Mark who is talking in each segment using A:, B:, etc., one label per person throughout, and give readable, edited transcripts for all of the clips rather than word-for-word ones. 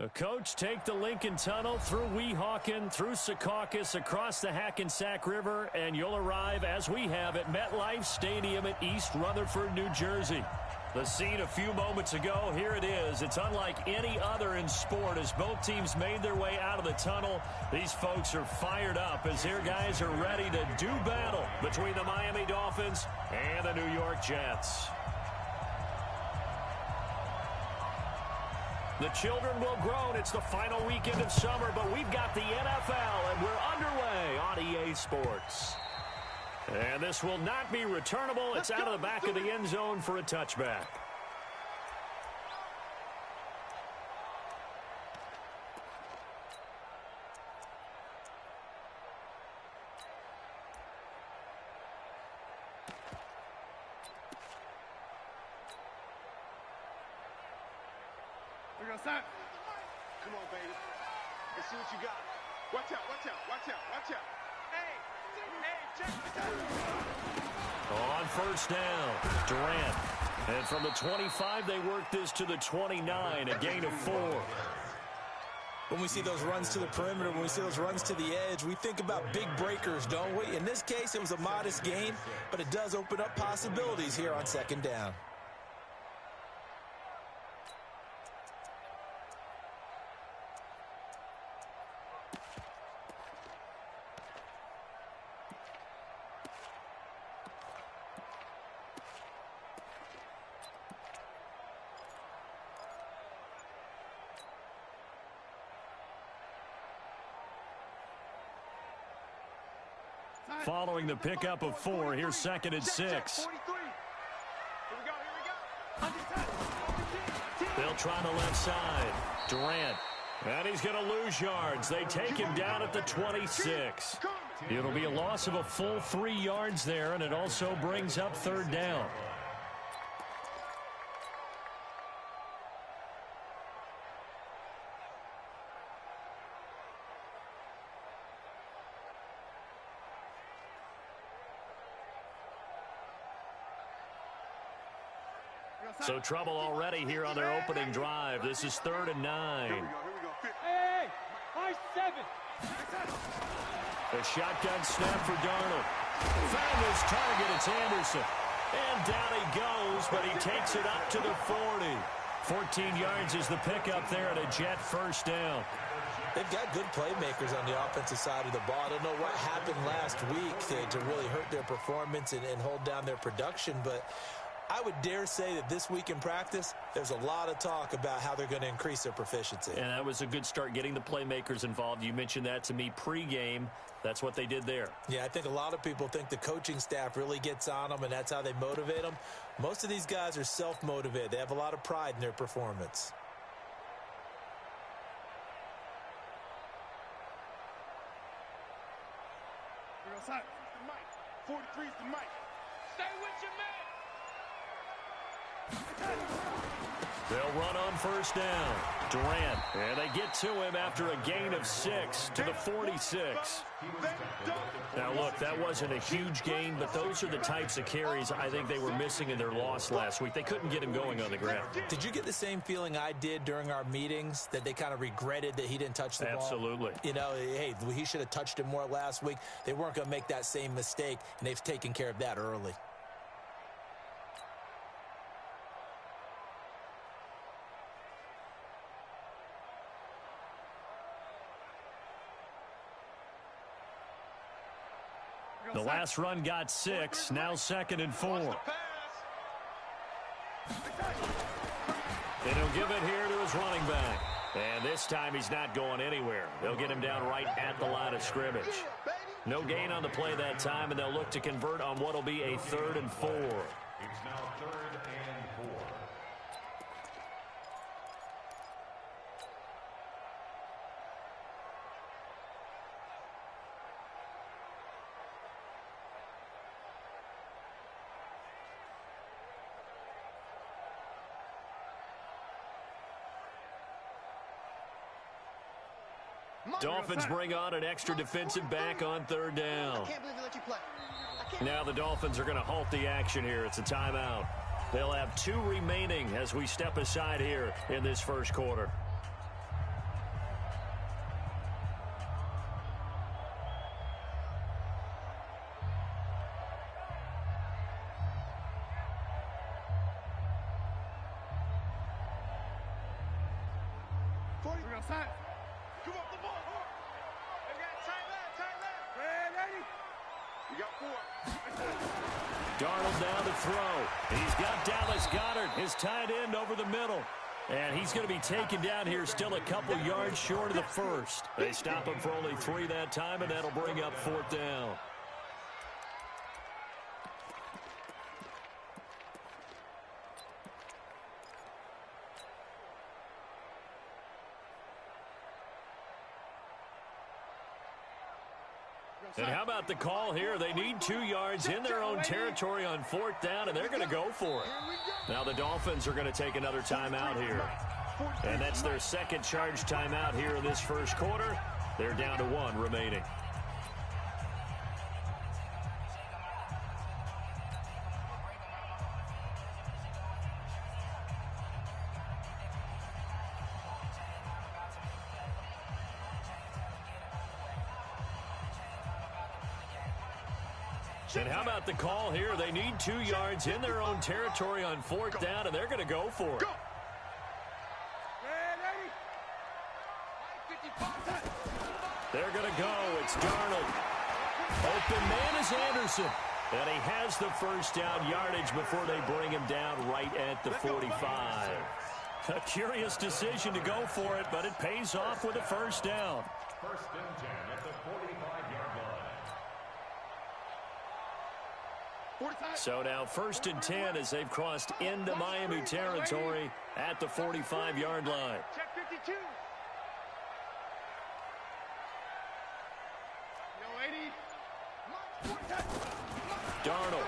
A: Coach, take the Lincoln Tunnel through Weehawken, through Secaucus, across the Hackensack River, and you'll arrive, as we have, at MetLife Stadium in East Rutherford, New Jersey. The scene a few moments ago, here it is. It's unlike any other in sport as both teams made their way out of the tunnel. These folks are fired up as their guys are ready to do battle between the Miami Dolphins and the New York Jets. The children will groan. It's the final weekend of summer, but we've got the NFL, and we're underway on EA Sports. And this will not be returnable. It's out of the back of the end zone for a touchback.
B: Come on, baby. Let's see what you got. Watch out, watch out, watch out, watch out.
A: On first down, Durant. And from the 25, they work this to the 29, a gain of 4.
C: When we see those runs to the perimeter, when we see those runs to the edge, we think about big breakers, don't we? In this case, it was a modest gain, but it does open up possibilities here on second down.
A: Following the pickup of 4, here's 2nd and 6. They'll try the left side. Durant. And he's going to lose yards. They take him down at the 26. It'll be a loss of a full 3 yards there, and it also brings up 3rd down. So trouble already here on their opening drive. This is 3rd and 9.
D: Hey, high 7.
A: A shotgun snap for Darnold. Found his target. It's Anderson. And down he goes, but he takes it up to the 40. 14 yards is the pickup there, and a Jet first down.
C: They've got good playmakers on the offensive side of the ball. I don't know what happened last week to really hurt their performance and hold down their production, but I would dare say that this week in practice, there's a lot of talk about how they're going to increase their proficiency.
A: And that was a good start, getting the playmakers involved. You mentioned that to me pregame. That's what they did there.
C: Yeah, I think a lot of people think the coaching staff really gets on them, and that's how they motivate them. Most of these guys are self-motivated. They have a lot of pride in their performance.
B: We're outside. The mic. 43 is the mic.
D: Stay with your man.
A: They'll run on first down. Durant, and they get to him after a gain of 6 to the 46. Now, look, that wasn't a huge gain, but those are the types of carries I think they were missing in their loss last week. They couldn't get him going on the ground.
C: Did you get the same feeling I did during our meetings, that they kind of regretted that he didn't touch the ball?
A: Absolutely.
C: You know, hey, he should have touched it more last week. They weren't going to make that same mistake, and they've taken care of that early.
A: The last run got 6, now 2nd and 4. And he'll give it here to his running back. And this time he's not going anywhere. They'll get him down right at the line of scrimmage. No gain on the play that time, and they'll look to convert on what will be a 3rd and 4.
E: It's now 3rd and 4.
A: Dolphins bring on an extra defensive back on 3rd down. Now the Dolphins are going to halt the action here. It's a timeout. They'll have 2 remaining as we step aside here in this first quarter.
B: 40. We're outside. Come on, the ball. They got tight left. Ready? You got 4.
A: Darnold now to throw. He's got Dallas Goedert, his tight end, over the middle. And he's going to be taken down here still a couple yards short of the first. They stop him for only 3 that time, and that'll bring up 4th down. And how about the call here? They need 2 yards in their own territory on 4th down, and they're going to go for it. Now the Dolphins are going to take another timeout here. And that's their second charge timeout here in this first quarter. They're down to 1 remaining. And how about the call here? They need 2 yards in their own territory on 4th down, and they're going to go for it. They're going to go. It's Darnold. Open man is Anderson. And he has the first down yardage before they bring him down right at the 45. A curious decision to go for it, but it pays off with a first down.
E: 1st and 10 at the 45-yard line.
A: So now 1st and 10 as they've crossed into Miami territory at the 45-yard line.
B: Check 52.
A: Darnold.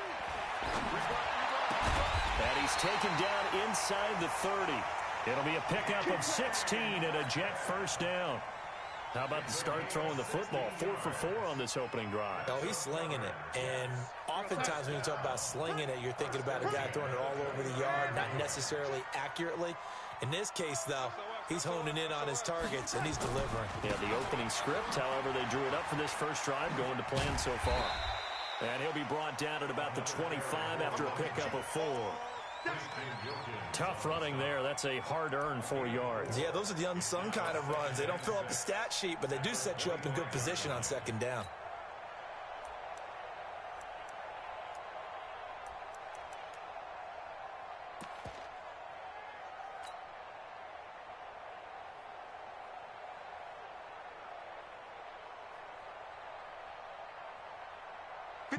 A: And he's taken down inside the 30. It'll be a pickup of 16 and a Jet first down. How about the start throwing the football? 4 for 4 on this opening drive.
C: Oh, he's slinging it. And oftentimes when you talk about slinging it, you're thinking about a guy throwing it all over the yard, not necessarily accurately. In this case, though, he's honing in on his targets, and he's delivering.
A: Yeah, the opening script, however, they drew it up for this first drive, going to plan so far. And he'll be brought down at about the 25 after a pickup of 4. Tough running there. That's a hard-earned 4 yards.
C: Yeah, those are the unsung kind of runs. They don't fill up the stat sheet, but they do set you up in good position on 2nd down.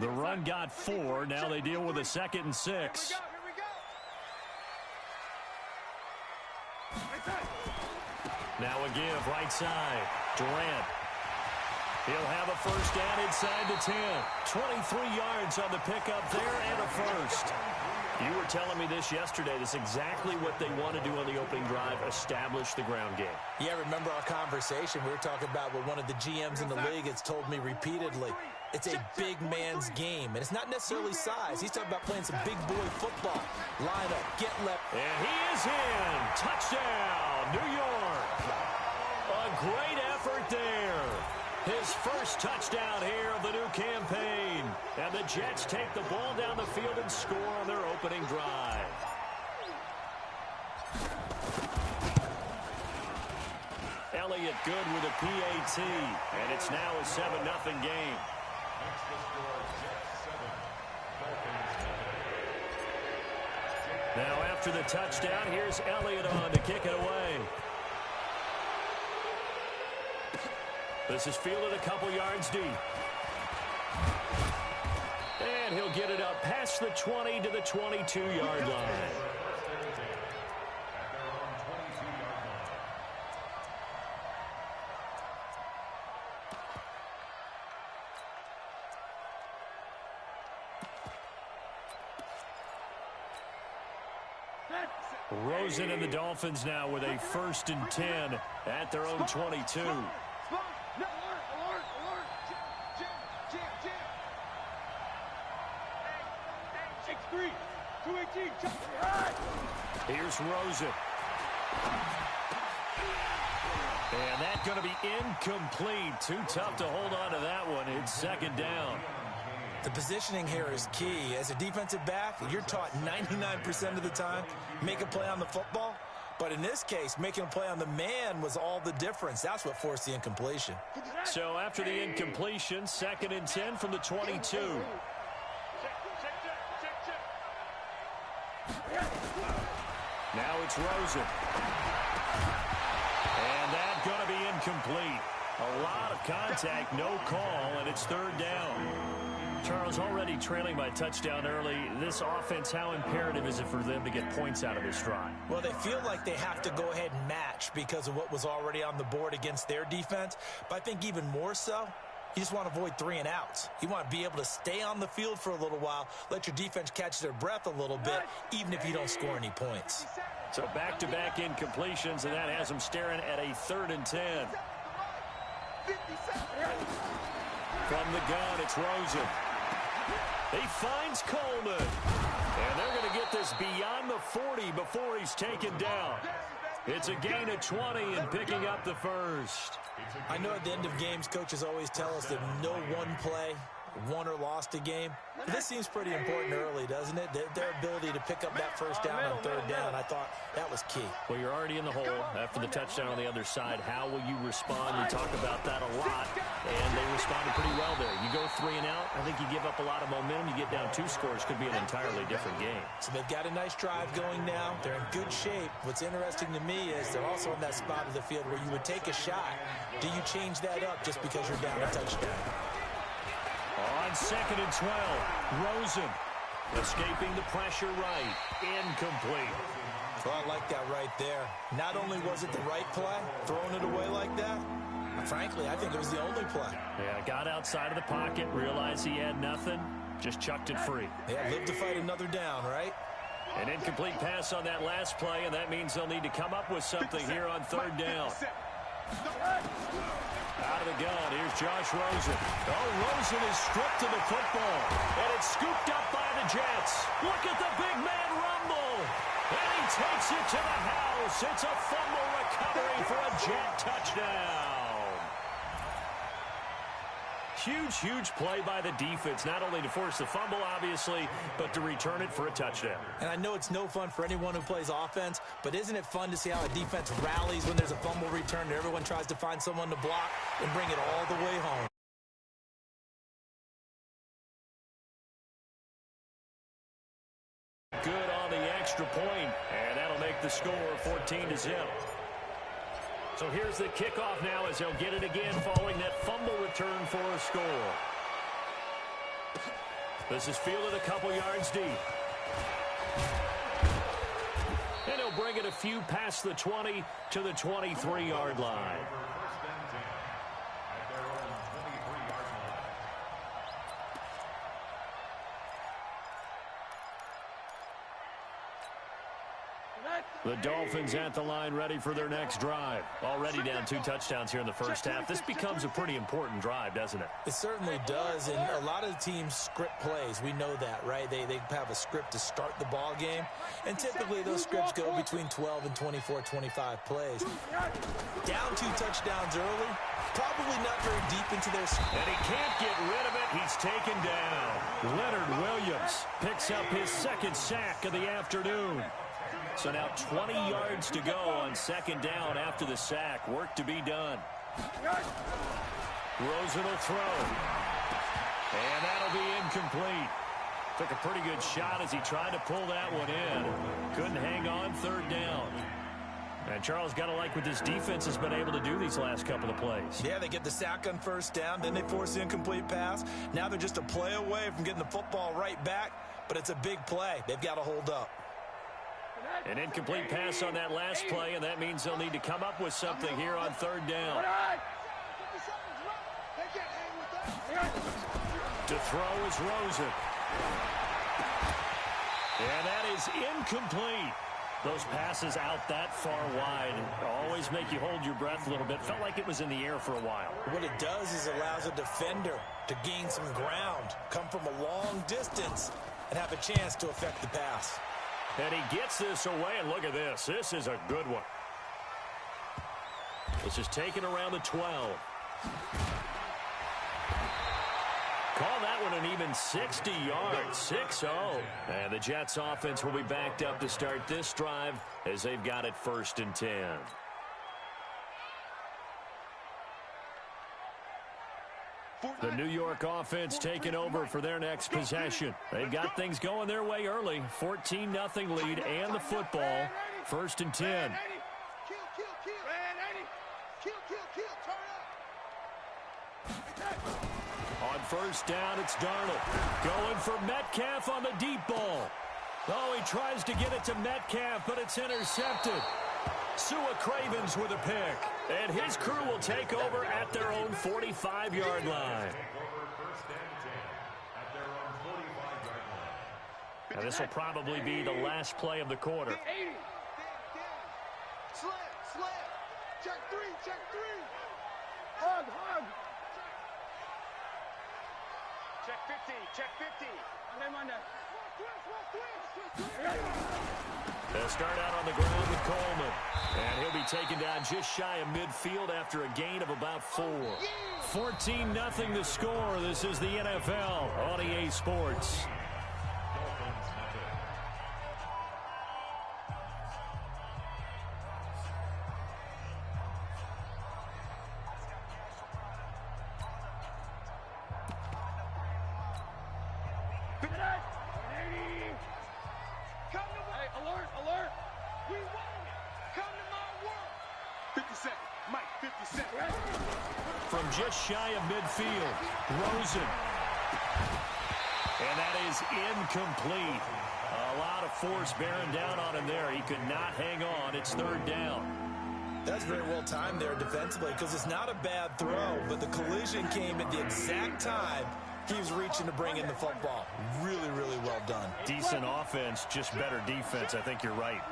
A: The run got 4. Now they deal with a 2nd and 6. Now a give right side. Durant. He'll have a first down inside the 10. 23 yards on the pickup there and a first. You were telling me this yesterday. This is exactly what they want to do on the opening drive, establish the ground game.
C: Yeah, remember our conversation? We were talking about what one of the GMs in the league has told me repeatedly. It's a big man's game, and it's not necessarily size. He's talking about playing some big boy football. Line up, get left.
A: And he is in. Touchdown, New York. A great effort there. His first touchdown here of the new campaign. And the Jets take the ball down the field and score on their opening drive. Elliott good with a PAT. And it's now a 7-0 game.
E: Makes the score Jets 7, Dolphins 9.
A: Now after the touchdown, here's Elliott on to kick it away. This is fielded a couple yards deep. And he'll get it up past the 20 to the 22-yard line. Rosen and the Dolphins now with a 1st and 10 at their own 22. Here's Rosen. And that's going to be incomplete. Too tough to hold on to that one. It's 2nd down.
C: The positioning here is key. As a defensive back, you're taught 99% of the time, make a play on the football. But in this case, making a play on the man was all the difference. That's what forced the incompletion.
A: So after the incompletion, 2nd and 10 from the 22. Now it's Rosen. And that's going to be incomplete. A lot of contact, no call, and it's 3rd down. Charles, already trailing by touchdown early. This offense, how imperative is it for them to get points out of this drive?
C: Well, they feel like they have to go ahead and match because of what was already on the board against their defense. But I think even more so, you just want to avoid 3 and outs. You want to be able to stay on the field for a little while, let your defense catch their breath a little bit, even if you don't score any points.
A: So back-to-back incompletions, and that has them staring at a 3rd and 10. From the gun, it's Rosen. He finds Coleman. And they're going to get this beyond the 40 before he's taken down. It's a gain of 20 and picking up the first.
C: I know at the end of games, coaches always tell us that no one play won or lost a game. But this seems pretty important early, doesn't it? Their ability to pick up that 1st down on 3rd down, I thought that was key.
A: Well, you're already in the hole after the touchdown on the other side. How will you respond? We talk about that a lot, and they responded pretty well there. You go 3 and out, I think you give up a lot of momentum. You get down 2 scores, could be an entirely different game.
C: So they've got a nice drive going now. They're in good shape. What's interesting to me is they're also in that spot of the field where you would take a shot. Do you change that up just because you're down a touchdown?
A: On 2nd and 12, Rosen escaping the pressure right. Incomplete.
C: Well, I like that right there. Not only was it the right play, throwing it away like that, frankly, I think it was the only play.
A: Yeah, got outside of the pocket, realized he had nothing, just chucked it free.
C: Yeah, live to fight another down, right?
A: An incomplete pass on that last play, and that means they'll need to come up with something here on 3rd down. Out of the gun, here's Josh Rosen. Oh, Rosen is stripped to the football, and it's scooped up by the Jets. Look at the big man rumble, and he takes it to the house. It's a fumble recovery for a Jet touchdown. Huge, huge play by the defense, not only to force the fumble, obviously, but to return it for a touchdown.
C: And I know it's no fun for anyone who plays offense, but isn't it fun to see how a defense rallies when there's a fumble return and everyone tries to find someone to block and bring it all the way home?
A: Good on the extra point, and that'll make the score 14-0. So here's the kickoff now as they'll get it again following that fumble return for a score. This is fielded a couple yards deep. And he'll bring it a few past the 20 to the 23-yard line. The Dolphins at the line ready for their next drive. Already down 2 touchdowns here in the first half. This becomes a pretty important drive, doesn't it?
C: It certainly does, and a lot of the teams script plays. We know that, right? They have a script to start the ball game, and typically those scripts go between 12 and 24, 25 plays. Down 2 touchdowns early, probably not very deep into their script.
A: And he can't get rid of it. He's taken down. Leonard Williams picks up his 2nd sack of the afternoon. So now 20 yards to go on 2nd down after the sack. Work to be done. Rosen will throw. And that'll be incomplete. Took a pretty good shot as he tried to pull that one in. Couldn't hang on 3rd down. And Charles, got to like what this defense has been able to do these last couple of plays.
C: Yeah, they get the sack on 1st down, then they force the incomplete pass. Now they're just a play away from getting the football right back, but it's a big play. They've got to hold up.
A: An incomplete pass on that last play, and that means they'll need to come up with something here on 3rd down. To throw is Rosen. And that is incomplete. Those passes out that far wide always make you hold your breath a little bit. Felt like it was in the air for a while.
C: What it does is allows a defender to gain some ground, come from a long distance, and have a chance to affect the pass.
A: And he gets this away, and look at this. This is a good one. This is taken around the 12. Call that one an even 60 yards, 6-0. And the Jets offense will be backed up to start this drive as they've got it 1st and 10. The New York offense taking over for their next possession. They've got things going their way early. 14-0 lead and the football. 1st and 10. On 1st down, it's Darnold. Going for Metcalf on the deep ball. Oh, he tries to get it to Metcalf, but it's intercepted. Sua Cravens with a pick. And his crew will take over at their own 45-yard line. Now, this will probably be the last play of the quarter.
B: Slam. Check three. Hug. Check 50.
A: They'll start out on the ground with Coleman. And he'll be taken down just shy of midfield after a gain of about 4. 14-0 the score. This is the NFL on EA Sports. From just shy of midfield, Rosen. And that is incomplete. A lot of force bearing down on him there. He could not hang on. It's 3rd down.
C: That's very well timed there defensively because it's not a bad throw, but the collision came at the exact time he was reaching to bring in the football. Really, really well done.
A: Decent offense, just better defense. I think you're right.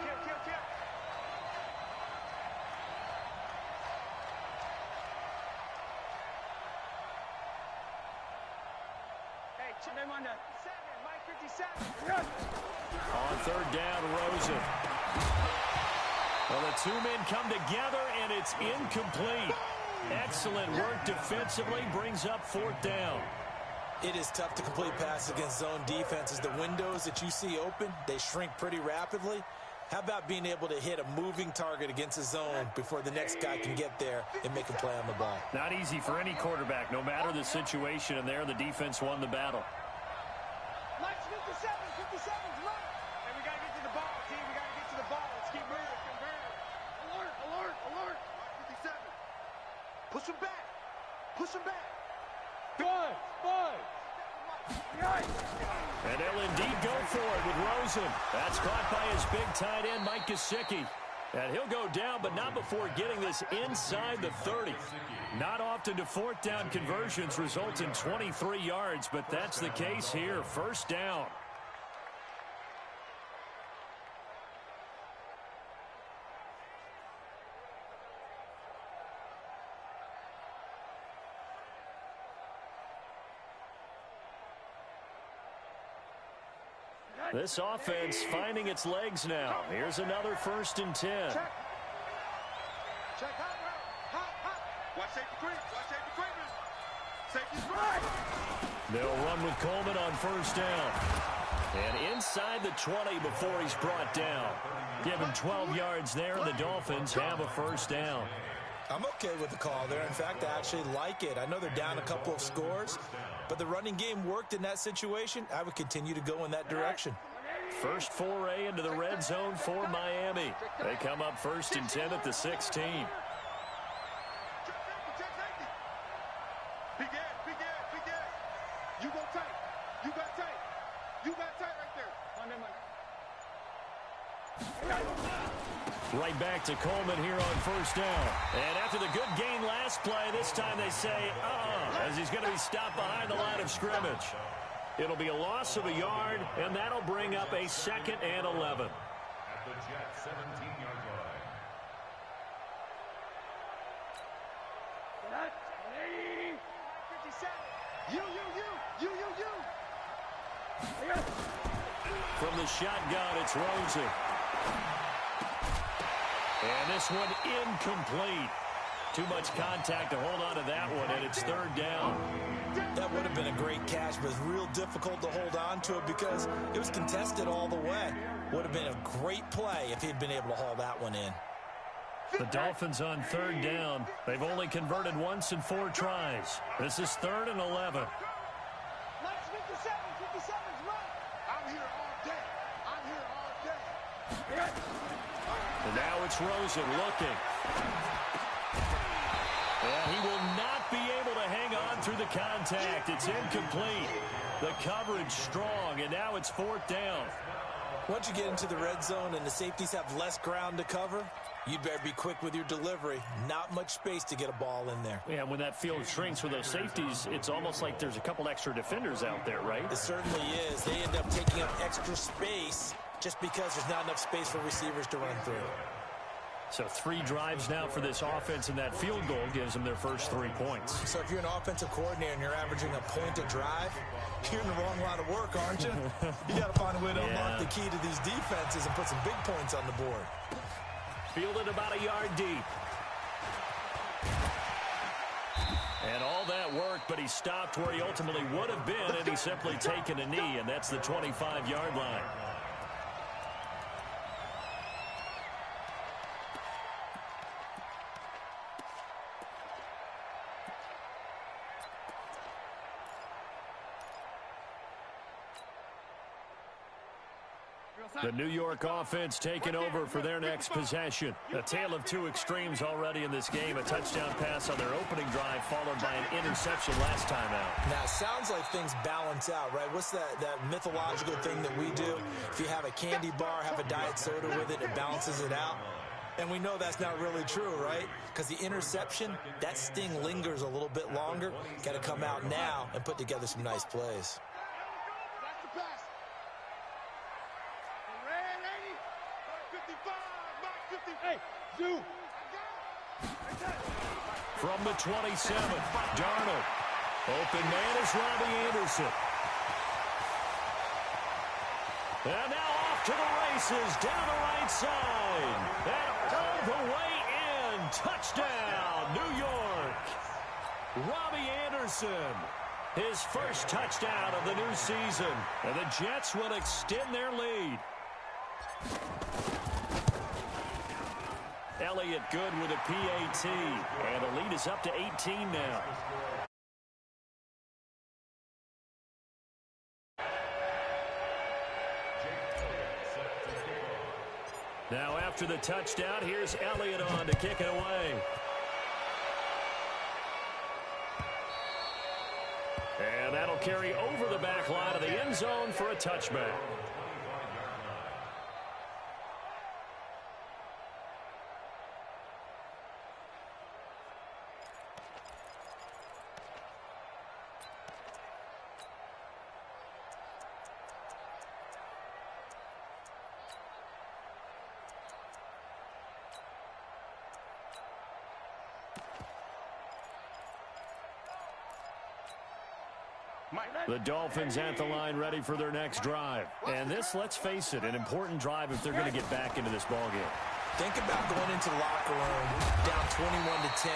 A: On 3rd down, Rosen. Well, the two men come together, and it's incomplete. Excellent work defensively, brings up 4th down.
C: It is tough to complete passes against zone defenses. The windows that you see open, they shrink pretty rapidly. How about being able to hit a moving target against a zone before the next guy can get there and make a play on the ball?
A: Not easy for any quarterback, no matter the situation, and there the defense won the battle.
B: Lights 57's left. And we got to get to the ball, team. We got to get to the ball. Let's keep moving. Alert. 57. Push him back. Five.
A: And they'll indeed go for it with Rosen. That's caught by his big tight end, Mike Gesicki. And he'll go down, but not before getting this inside the 30. Not often do 4th down conversions result in 23 yards, but that's the case here. 1st down. This offense finding its legs now. Here's another 1st and 10.
B: Check hot. Watch safety Cravens. Safety's right.
A: They'll run with Coleman on 1st down. And inside the 20 before he's brought down. Give him 12 yards there, and the Dolphins have a 1st down.
C: I'm okay with the call there. In fact, I actually like it. I know they're down a couple of scores, but the running game worked in that situation. I would continue to go in that direction.
A: First foray into the red zone for Miami. They come up 1st and 10 at the 16.
B: Big ass. You go tight. You got tight right there.
A: Right back to Coleman here on 1st down. And after the good gain last play, this time they say, as he's going to be stopped behind the line of scrimmage. It'll be a loss of a yard, and that'll bring up a 2nd and 11.
E: At the Jets' 17-yard line.
A: From the shotgun, it's Rosen. And this one incomplete. Too much contact to hold on to that one, and it's third down.
C: That would have been a great catch, but it's real difficult to hold on to it because it was contested all the way. Would have been a great play if he'd been able to haul that one in.
A: The Dolphins on third down. They've only converted once in 4 tries. This is 3rd and 11.
B: Nice 57, 57's right. I'm here all day. I'm here all day.
A: And now it's Rosen looking. And he will not be able to hang on through the contact. It's incomplete. The coverage strong, and now it's 4th down.
C: Once you get into the red zone and the safeties have less ground to cover, you'd better be quick with your delivery. Not much space to get a ball in there.
A: Yeah, when that field shrinks with those safeties, it's almost like there's a couple extra defenders out there, right?
C: It certainly is. They end up taking up extra space just because there's not enough space for receivers to run through.
A: So 3 drives now for this offense, and that field goal gives them their first 3 points.
C: So if you're an offensive coordinator and you're averaging a point a drive, you're in the wrong line of work, aren't you? You got to find a way to unlock the key to these defenses and put some big points on the board.
A: Fielded about a yard deep. And all that work, but he stopped where he ultimately would have been, and he's simply taken a knee, and that's the 25-yard line. The New York offense taking over for their next possession. A tale of 2 extremes already in this game. A touchdown pass on their opening drive, followed by an interception last time out.
C: Now, it sounds like things balance out, right? What's that mythological thing that we do? If you have a candy bar, have a diet soda with it, it balances it out. And we know that's not really true, right? Because the interception, that sting lingers a little bit longer. Got to come out now and put together some nice plays.
A: From the 27, Darnold. Open man is Robbie Anderson. And now off to the races, down the right side. And all the way in. Touchdown, New York. Robbie Anderson. His first touchdown of the new season. And the Jets will extend their lead. Elliott good with a PAT, and the lead is up to 18 now. Now after the touchdown, here's Elliott on to kick it away. And that'll carry over the back line of the end zone for a touchback. The Dolphins at the line ready for their next drive. And this, let's face it, an important drive if they're going to get back into this ballgame.
C: Think about going into the locker room down 21-10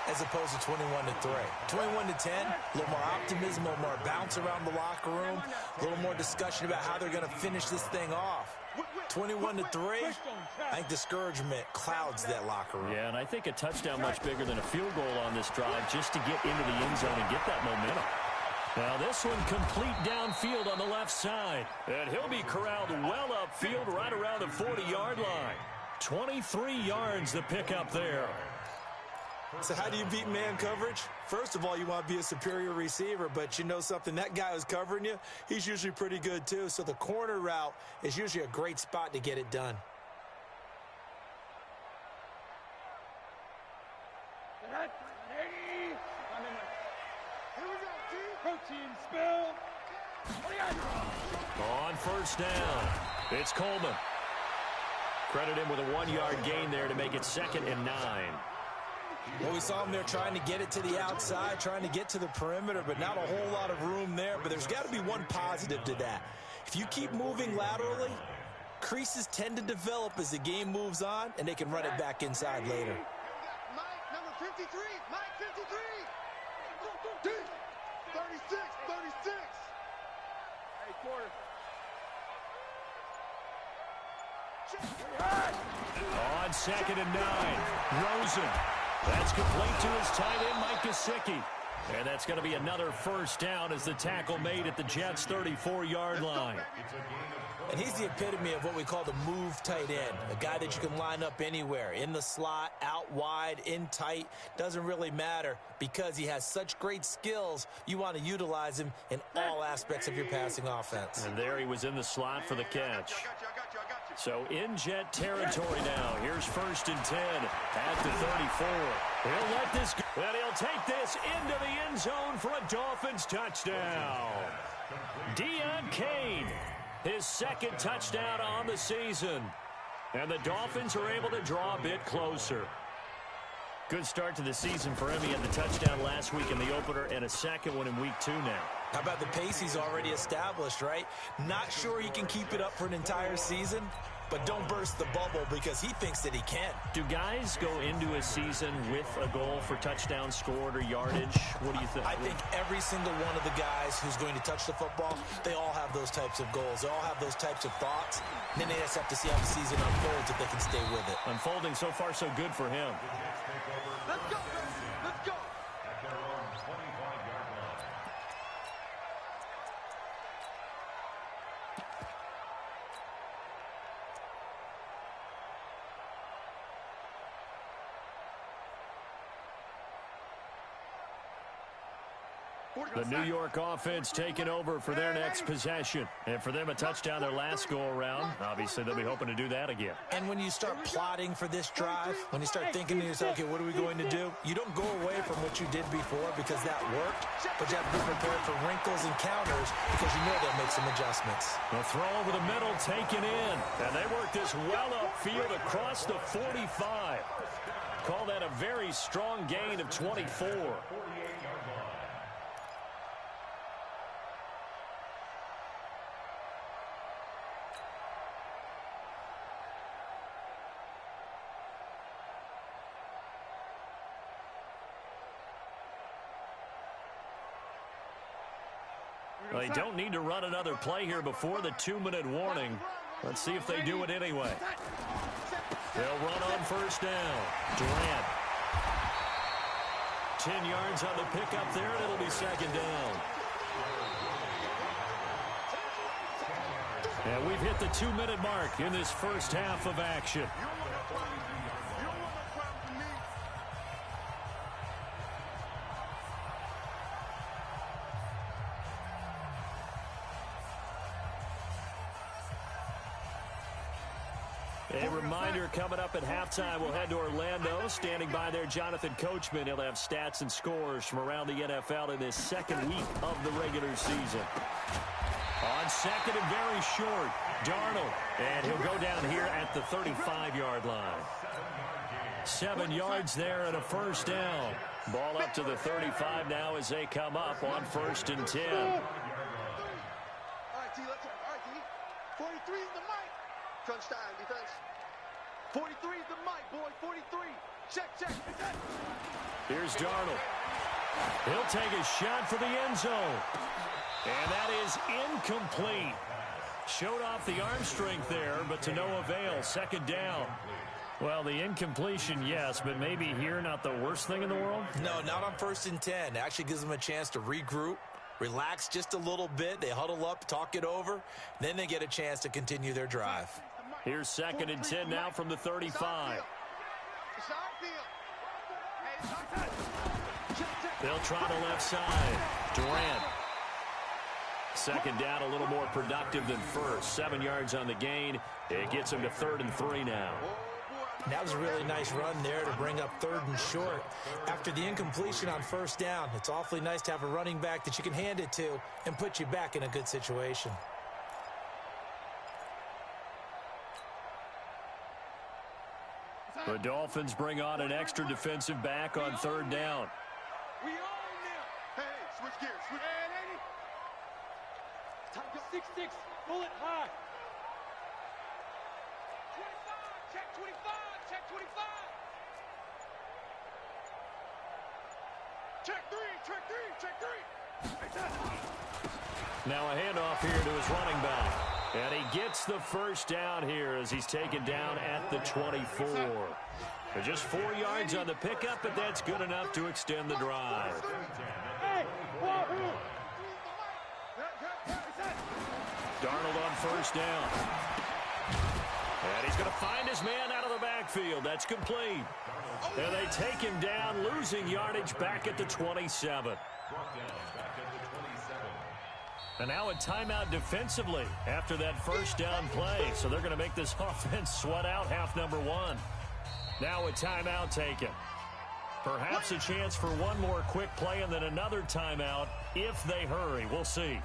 C: as opposed to 21-3. 21-10, a little more optimism, a little more bounce around the locker room, a little more discussion about how they're going to finish this thing off. 21-3, I think discouragement clouds that locker room.
A: Yeah, and I think a touchdown much bigger than a field goal on this drive just to get into the end zone and get that momentum. Now this one complete downfield on the left side. And he'll be corralled well upfield right around the 40-yard line. 23 yards to pick up there.
C: So how do you beat man coverage? First of all, you want to be a superior receiver, but you know something, that guy who's covering you, he's usually pretty good too. So the corner route is usually a great spot to get it done.
A: On first down, it's Coleman. Credit him with a 1-yard gain there to make it 2nd and 9.
C: Well, we saw him there trying to get it to the outside, trying to get to the perimeter, but not a whole lot of room there. But there's got to be one positive to that. If you keep moving laterally, creases tend to develop as the game moves on, and they can run it back inside later.
B: Mike, number 53. Mike 53. 36. 36. Hey, quarter.
A: On 2nd and 9, Rosen. That's complete to his tight end, Mike Gesicki. And that's going to be another first down as the tackle made at the Jets' 34-yard line.
C: And he's the epitome of what we call the move tight end, a guy that you can line up anywhere, in the slot, out wide, in tight, doesn't really matter because he has such great skills. You want to utilize him in all aspects of your passing offense.
A: And there he was in the slot for the catch. So in Jet territory now. Here's 1st and 10 at the 34. He'll let this go, and he'll take this into the end zone for a Dolphins touchdown. Deon Cain, his 2nd touchdown on the season. And the Dolphins are able to draw a bit closer. Good start to the season for him. He had the touchdown last week in the opener and a 2nd one in week 2 now.
C: How about the pace he's already established, right? Not sure he can keep it up for an entire season, but don't burst the bubble because he thinks that he can.
A: Do guys go into a season with a goal for touchdowns scored or yardage? What do you think?
C: I think every single one of the guys who's going to touch the football, they all have those types of goals. They all have those types of thoughts. And then they just have to see how the season unfolds if they can stay with it.
A: Unfolding so far so good for him.
B: Let's go, baby. Let's go.
E: At their own 25-yard line.
A: The New York offense taking over for their next possession. And for them, a touchdown their last go-around. Obviously, they'll be hoping to do that again.
C: And when you start plotting for this drive, when you start thinking to yourself, okay, what are we going to do? You don't go away from what you did before because that worked, but you have to be prepared for wrinkles and counters because you know they'll make some adjustments.
A: The throw over the middle taken in. And they work this well upfield across the 45. Call that a very strong gain of 24. They don't need to run another play here before the 2-minute warning. Let's see if they do it anyway. They'll run on 1st down. Durant. 10 yards on the pickup there, and it'll be 2nd down. And we've hit the 2-minute mark in this first half of action. A reminder coming up at halftime, we'll head to Orlando. Standing by there, Jonathan Coachman. He'll have stats and scores from around the NFL in this 2nd week of the regular season. On 2nd and very short, Darnold. And he'll go down here at the 35-yard line. 7 yards there and a 1st down. Ball up to the 35 now as they come up on 1st and 10.
B: All right, T, let's go. All right, T. 43 is the mic. Crunch time, defense. 43 is the mic, boy. 43. Check, check.
A: Here's Darnold. He'll take a shot for the end zone. And that is incomplete. Showed off the arm strength there, but to no avail. 2nd down. Well, the incompletion, yes, but maybe here not the worst thing in the world?
C: No, not on 1st and 10. Actually gives them a chance to regroup, relax just a little bit. They huddle up, talk it over. Then they get a chance to continue their drive.
A: Here's 2nd and 10 now from the 35. They'll try the left side. Durant. 2nd down, a little more productive than 1st. 7 yards on the gain. It gets them to 3rd and 3 now.
C: That was a really nice run there to bring up 3rd and short. After the incompletion on 1st down, it's awfully nice to have a running back that you can hand it to and put you back in a good situation.
A: The Dolphins bring on an extra defensive back on 3rd down.
B: We own them. Hey, switch gears. Switch. Hey,
D: 6-6, pull it high.
B: 25, check 25, check 25. Check three.
A: Now a handoff here to his running back. And he gets the first down here as he's taken down at the 24. They're just 4 yards on the pickup, but that's good enough to extend the drive. Darnold on first down. And he's going to find his man out of the backfield. That's complete. And they take him down, losing yardage back at the 27. And now a timeout defensively after that first down play. So they're going to make this offense sweat out half number 1. Now a timeout taken. Perhaps a chance for one more quick play and then another timeout if they hurry. We'll see.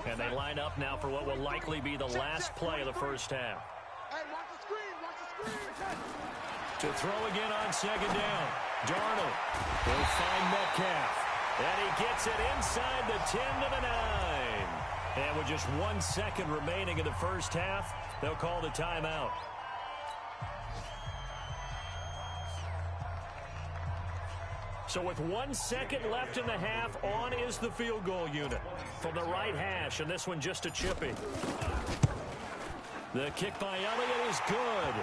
A: And they line up now for what will likely be the last play of the first half.
B: Hey, watch the screen.
A: To throw again on second down. Darnold will find Metcalf. And he gets it inside the 10 to the 9. And with just 1 second remaining in the first half, they'll call the timeout. So with 1 second left in the half, on is the field goal unit from the right hash, and this one just a chippy. The kick by Elliott is good,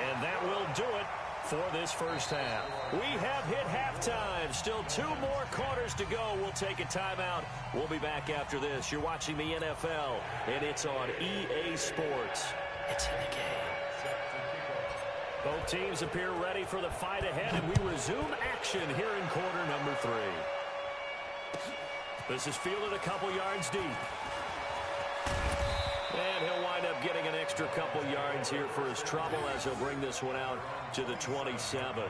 A: and that will do it for this first half. We have hit halftime. Still 2 more quarters to go. We'll take a timeout. We'll be back after this. You're watching the NFL, and it's on EA Sports. It's in the game. Both teams appear ready for the fight ahead, and we resume action here in quarter number 3. This is fielded a couple yards deep. And he'll wind up getting an extra couple yards here for his trouble as he'll bring this one out to the 27.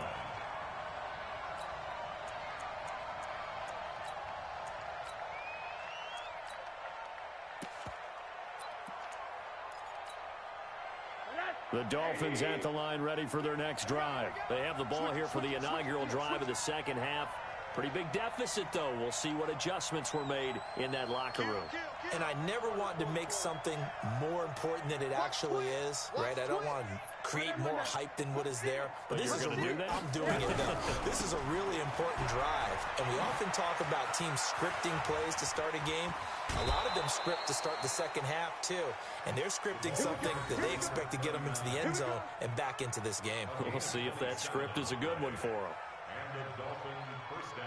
A: The Dolphins at the line ready for their next drive. They have the ball here for the inaugural drive of the second half. Pretty big deficit, though. We'll see what adjustments were made in that locker room.
C: And I never want to make something more important than it actually is, right? I don't want to create more hype than what is there. But this is I'm doing it, though. This is a really important drive. And we often talk about teams scripting plays to start a game. A lot of them script to start the second half, too. And they're scripting something that they expect to get them into the end zone and back into this game.
A: We'll see if that script is a good one for them.
E: And the Dolphin first down.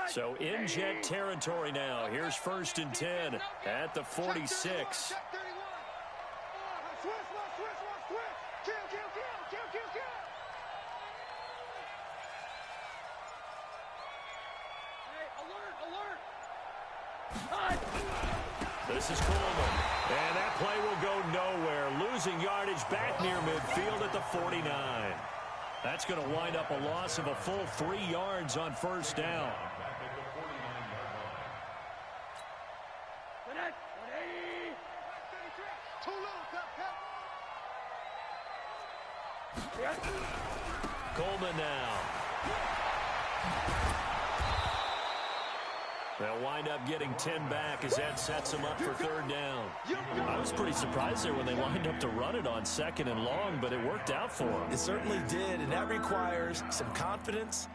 A: So in jet territory now. Here's 1st and 10 at the 46. This is Coleman. And that play will go nowhere. Losing yardage back near midfield at the 49. That's going to wind up a loss of a full 3 yards on first down. Coleman now. They'll wind up getting 10 back as that sets them up for 3rd down. I was pretty surprised there when they lined up to run it on 2nd and long, but it worked out for them.
C: It certainly did, and that requires some confidence,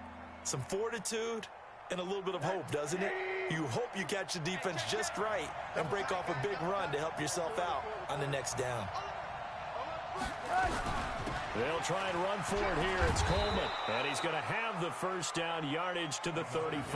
C: some fortitude, and a little bit of hope, doesn't it? You hope you catch the defense just right and break off a big run to help yourself out on the next down.
A: They'll try and run for it here. It's Coleman, and he's going to have the first down yardage to the 35.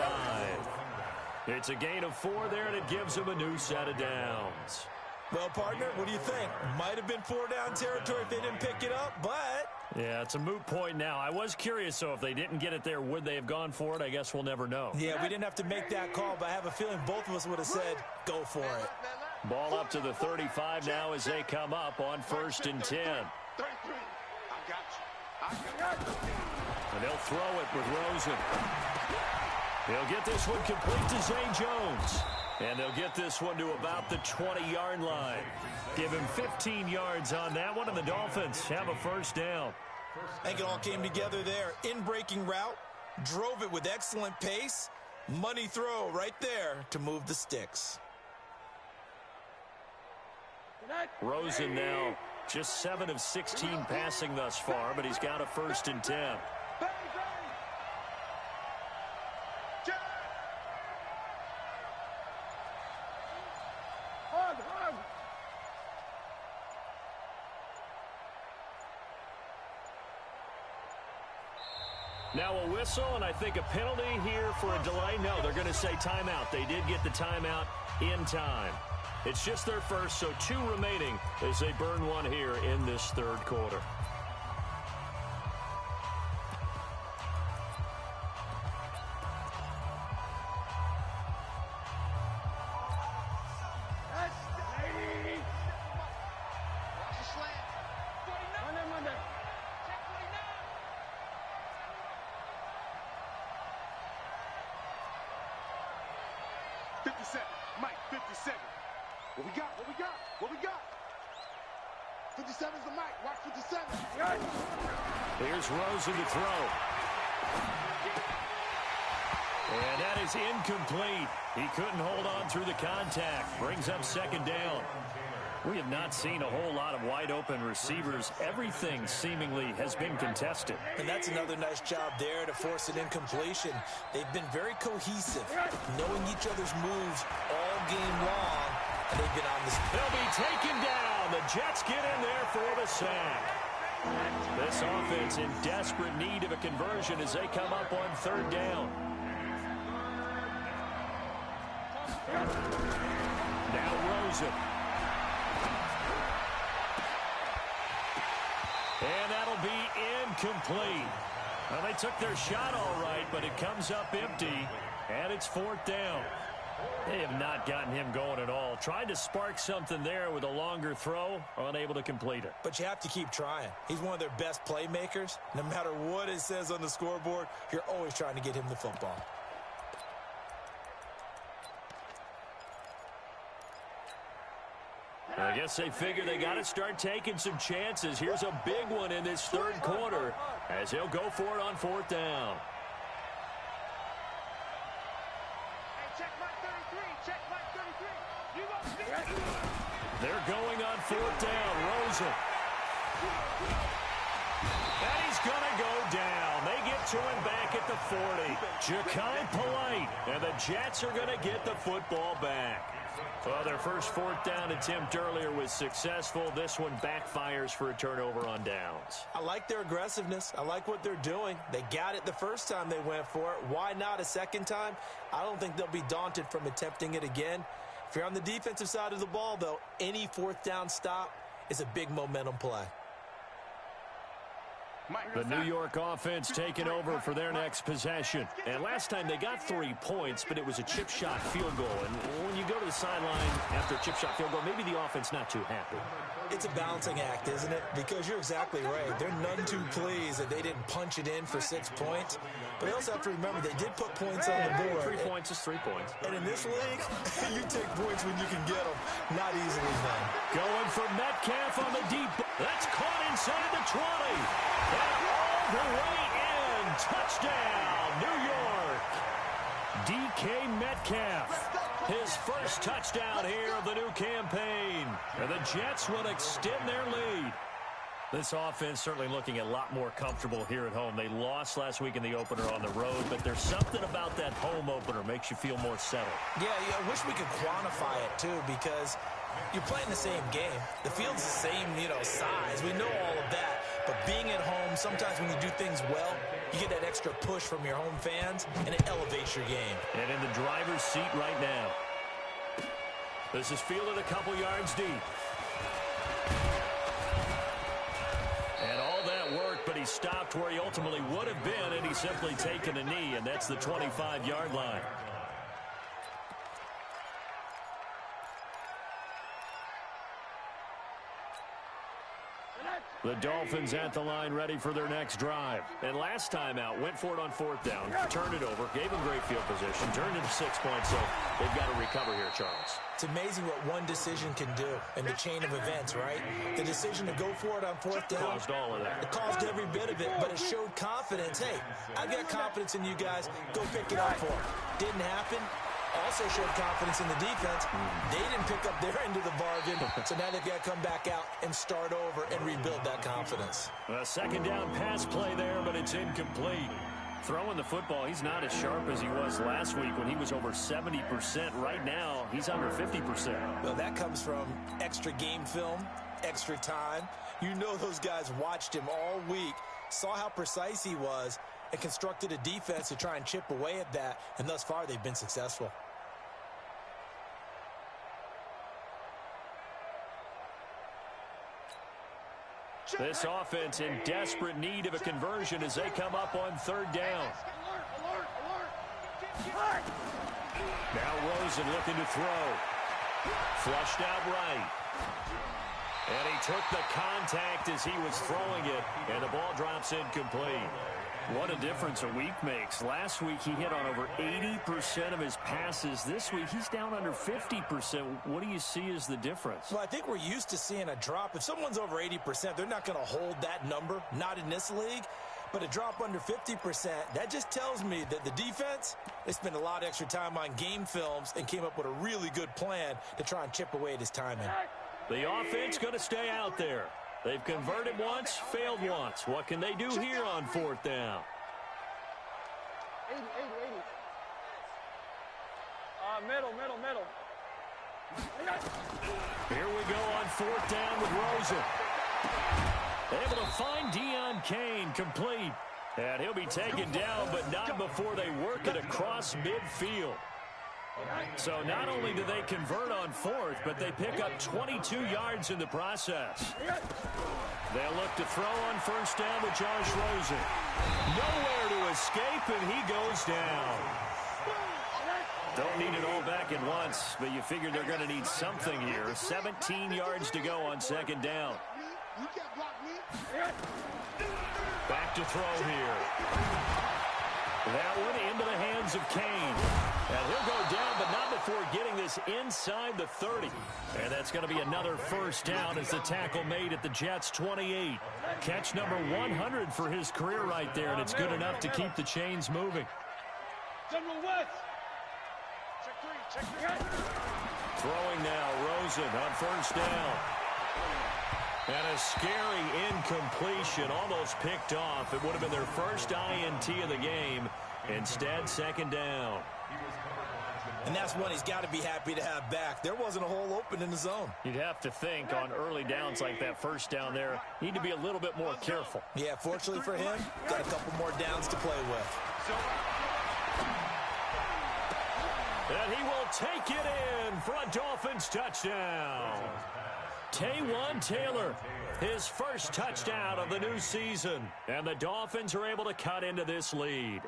A: It's a gain of 4 there, and it gives him a new set of downs.
C: Well, partner, what do you think? Might have been 4 down territory if they didn't pick it up, but...
A: Yeah, it's a moot point now. I was curious, so if they didn't get it there, would they have gone for it? I guess we'll never know.
C: Yeah, we didn't have to make that call, but I have a feeling both of us would have said, go for it.
A: Ball up to the 35 now as they come up on 1st and 10.
B: 33. I got you.
A: And they'll throw it with Rosen. He'll get this one complete to Zay Jones. And they'll get this one to about the 20-yard line. Give him 15 yards on that one, and the Dolphins have a first down.
C: I think it all came together there. In-breaking route, drove it with excellent pace. Money throw right there to move the sticks.
A: Rosen now just 7 of 16 passing thus far, but he's got a 1st and 10. Now a whistle, and I think a penalty here for a delay. No, they're going to say timeout. They did get the timeout in time. It's just their first, so 2 remaining as they burn one here in this 3rd quarter.
B: Mike, 57. What we got? What we got? What we got? 57's the mic. Watch 57.
A: Here's Rosen to throw. And that is incomplete. He couldn't hold on through the contact. Brings up 2nd down. We have not seen a whole lot of wide-open receivers. Everything seemingly has been contested.
C: And that's another nice job there to force an incompletion. They've been very cohesive, knowing each other's moves all game long, and they've been on this.
A: They'll be taken down. The Jets get in there for the sack. This offense in desperate need of a conversion as they come up on 3rd down. Now Rosen. And that'll be incomplete. Well, they took their shot all right, but it comes up empty, and it's 4th down. They have not gotten him going at all. Tried to spark something there with a longer throw, unable to complete it.
C: But you have to keep trying. He's one of their best playmakers. No matter what it says on the scoreboard, you're always trying to get him the football.
A: I guess they figure they got to start taking some chances. Here's a big one in this 3rd quarter as he'll go for it on 4th down.
D: Check my 33. Check my 33. You go.
A: They're going on 4th down. Rosen. And he's going to go down. They get to him back at the 40. Ja'Kai Polite. And the Jets are going to get the football back. Well, their first 4th down attempt earlier was successful. This one backfires for a turnover on downs.
C: I like their aggressiveness. I like what they're doing. They got it the first time they went for it. Why not a second time? I don't think they'll be daunted from attempting it again. If you're on the defensive side of the ball, though, any 4th down stop is a big momentum play.
A: The New York offense taking over for their next possession. And last time they got 3 points, but it was a chip shot field goal. And when you go to the sideline after a chip shot field goal, maybe the offense not too happy.
C: It's a balancing act, isn't it? Because you're exactly right. They're none too pleased that they didn't punch it in for 6 points. But they also have to remember they did put points on the board.
A: 3 points is 3 points.
C: And in this league, you take points when you can get them. Not easily done.
A: Going for Metcalf on the deep. That's caught inside the 20. And all the way in. Touchdown, New York. DK Metcalf. His first touchdown here of the new campaign. And the Jets will extend their lead. This offense certainly looking a lot more comfortable here at home. They lost last week in the opener on the road, but there's something about that home opener makes you feel more settled.
C: Yeah, I wish we could quantify it, too, because you're playing the same game. The field's the same, size. We know all of that. But being at home, sometimes when you do things well, you get that extra push from your home fans, and it elevates your game.
A: And in the driver's seat right now. This is fielded a couple yards deep. And all that work, but he stopped where he ultimately would have been, and he's simply taken a knee, and that's the 25-yard line. The Dolphins at the line ready for their next drive. And last time out, went for it on 4th down, turned it over, gave them great field position, turned into 6 points, so they've got to recover here, Charles.
C: It's amazing what one decision can do in the chain of events, right? The decision to go for it on 4th down.
A: Caused all of that.
C: It caused every bit of it, but it showed confidence. Hey, I've got confidence in you guys. Go pick it up for them. Didn't happen. Also showed confidence in the defense. They didn't pick up their end of the bargain, so now they've got to come back out and start over and rebuild that confidence.
A: A 2nd down pass play there, but it's incomplete. Throwing the football, he's not as sharp as he was last week when he was over 70%. Right now, he's under 50%.
C: Well, that comes from extra game film, extra time. You know those guys watched him all week, saw how precise he was, and constructed a defense to try and chip away at that, and thus far they've been successful.
A: This offense in desperate need of a conversion as they come up on 3rd down. Now Rosen looking to throw. Flushed out right. And he took the contact as he was throwing it, and the ball drops incomplete. What a difference a week makes. Last week he hit on over 80% of his passes. This week he's down under 50%. What do you see as the difference?
C: Well, I think we're used to seeing a drop. If someone's over 80%, they're not going to hold that number, not in this league. But a drop under 50%, that just tells me that the defense, they spent a lot of extra time on game films and came up with a really good plan to try and chip away at his timing.
A: The offense going to stay out there. They've converted once, failed once. What can they do here on 4th down?
D: 80. Middle.
A: Here we go on 4th down with Rosen. Able to find Deion Kane, complete. And he'll be taken down, but not before they work it across midfield. So not only do they convert on 4th, but they pick up 22 yards in the process. They'll look to throw on 1st down with Josh Rosen. Nowhere to escape, and he goes down. Don't need it all back at once, but you figure they're going to need something here. 17 yards to go on 2nd down. Back to throw here. That one into the hands of Kane. And he'll go down, but not before getting this inside the 30. And that's going to be another 1st down as the tackle made at the Jets' 28. Catch number 100 for his career right there, and it's good enough to keep the chains moving. Throwing now, Rosen on 1st down. And a scary incompletion, almost picked off. It would have been their first INT of the game. Instead, 2nd down.
C: And that's one he's got to be happy to have back. There wasn't a hole open in the zone.
A: You'd have to think on early downs like that 1st down there, need to be a little bit more careful.
C: Yeah, fortunately for him, got a couple more downs to play with.
A: And he will take it in for a Dolphins touchdown. Taywan Taylor, his first touchdown of the new season. And the Dolphins are able to cut into this lead.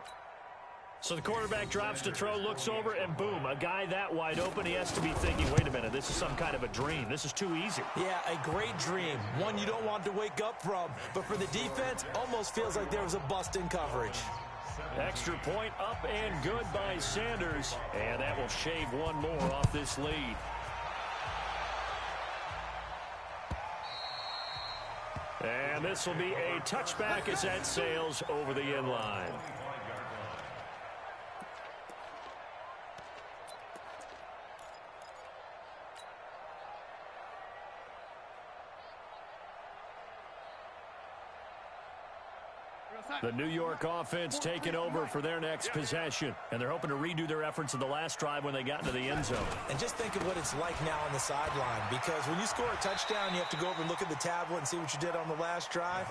A: So the quarterback drops to throw, looks over, and boom, a guy that wide open, he has to be thinking, wait a minute, this is some kind of a dream. This is too easy.
C: Yeah, a great dream. One you don't want to wake up from. But for the defense, almost feels like there was a bust in coverage.
A: Extra point up and good by Sanders. And that will shave one more off this lead. And this will be a touchback as that sails over the end line. The New York offense taking over for their next possession. And they're hoping to redo their efforts in the last drive when they got into the end zone.
C: And just think of what it's like now on the sideline. Because when you score a touchdown, you have to go over and look at the tablet and see what you did on the last drive.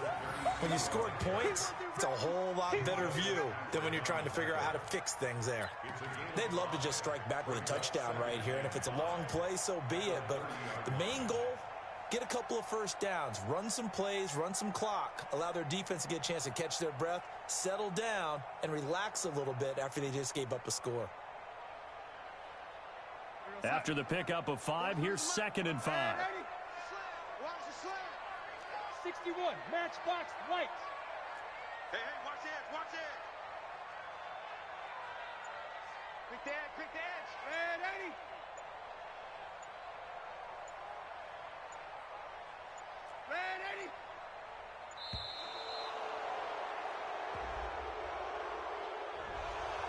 C: When you scored points, it's a whole lot better view than when you're trying to figure out how to fix things there. They'd love to just strike back with a touchdown right here. And if it's a long play, so be it. But the main goal, get a couple of first downs, run some plays, run some clock, allow their defense to get a chance to catch their breath, settle down, and relax a little bit after they just gave up a score.
A: After the pickup of 5, here's 2nd and 5.
D: 61, matchbox lights.
B: Hey, watch the edge, watch the edge.
D: Quick the edge. Red 80. Red 80.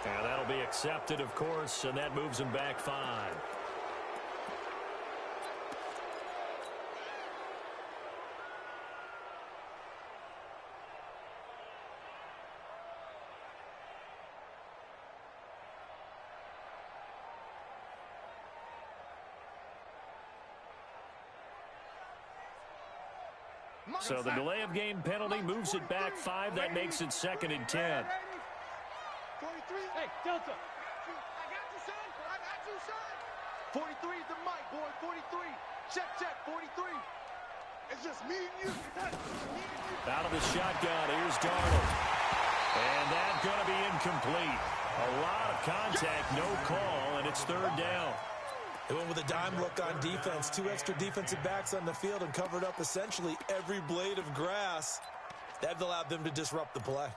A: And that'll be accepted, of course, and that moves him back 5. So the delay of game penalty moves it back 5. That makes it 2nd and 10.
B: 43.
D: Hey, Delta.
B: I got you, son. 43 is the mic, boy. 43. Check. 43. It's just me and you.
A: Out of the shotgun, here's Darnold. And that's going to be incomplete. A lot of contact, no call, and it's 3rd down.
C: They went with a dime look on defense. 2 extra defensive backs on the field and covered up essentially every blade of grass. That allowed them to disrupt the play.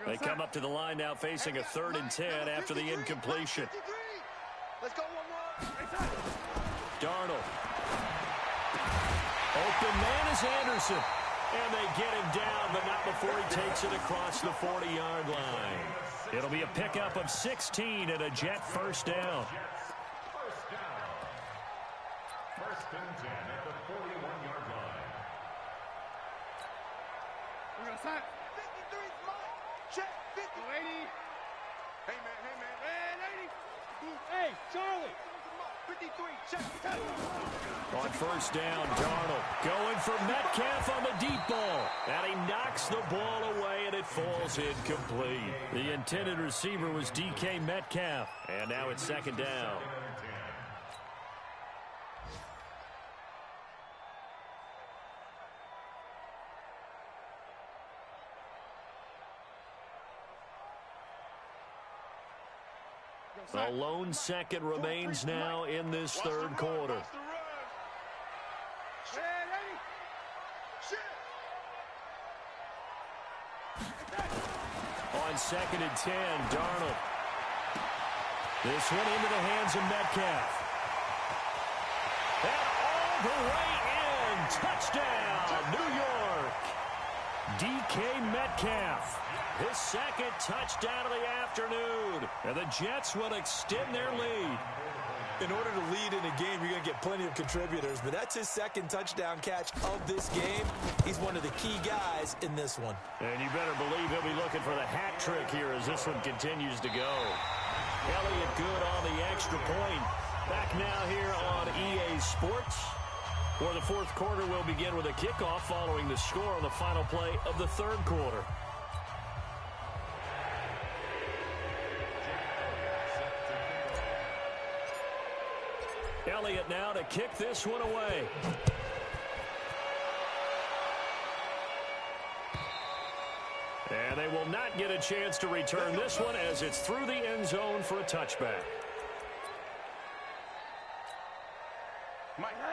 A: They come up to the line now facing a 3rd and 10 after the incompletion.
B: Let's go one more.
A: Darnold. Open man is Anderson. And they get him down, but not before he takes it across the 40-yard line. It'll be a pickup of 16 and a Jet 1st down.
E: First down. 1st and 10 at the 41-yard line.
D: We're going to sign.
B: 53 is mine. Check. 50.
D: 80.
B: Hey, man.
D: Red 80. Hey, Charlie.
B: 53. Check.
A: On 1st down, Darnold going for Metcalf on the deep ball. And he knocks the ball away, and it falls incomplete. The intended receiver was DK Metcalf. And now it's 2nd down. A lone second remains now in this 3rd quarter.
B: Red 80.
A: On 2nd and 10, Darnold. This one into the hands of Metcalf. And all the way in. Touchdown, New York. DK Metcalf. His 2nd touchdown of the afternoon. And the Jets will extend their lead.
C: In order to lead in a game, you're going to get plenty of contributors, but that's his 2nd touchdown catch of this game. He's one of the key guys in this one.
A: And you better believe he'll be looking for the hat trick here as this one continues to go. Elliott good on the extra point. Back now here on EA Sports, where the 4th quarter will begin with a kickoff following the score on the final play of the 3rd quarter. Elliott now to kick this one away. And they will not get a chance to return this one as it's through the end zone for a touchback.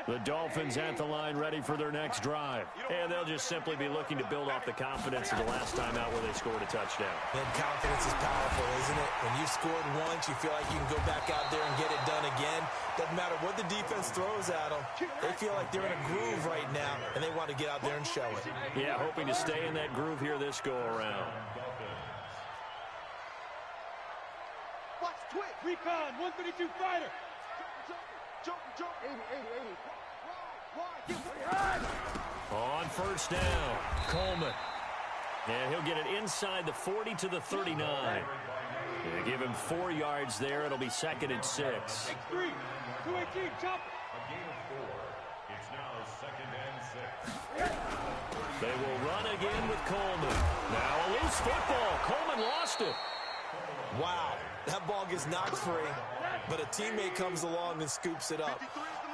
A: The Dolphins at the line ready for their next drive. And they'll just simply be looking to build off the confidence of the last time out where they scored a touchdown.
C: And confidence is powerful, isn't it? When you've scored once, you feel like you can go back out there and get it done again. Doesn't matter what the defense throws at them. They feel like they're in a groove right now, and they want to get out there and show it.
A: Yeah, hoping to stay in that groove here this go-around.
B: Watch twitch.
D: Recon, 132 fighter.
B: Jump. 80.
A: On 1st down, Coleman. And he'll get it inside the 40 to the 39. Yeah, give him 4 yards there. It'll be 2nd and 6.
D: 6-3, 218, chop.
E: A gain of 4. It's now 2nd and 6.
A: They will run again with Coleman. Now a loose football. Coleman lost it.
C: Wow, that ball gets knocked free. but a teammate comes along and scoops it up.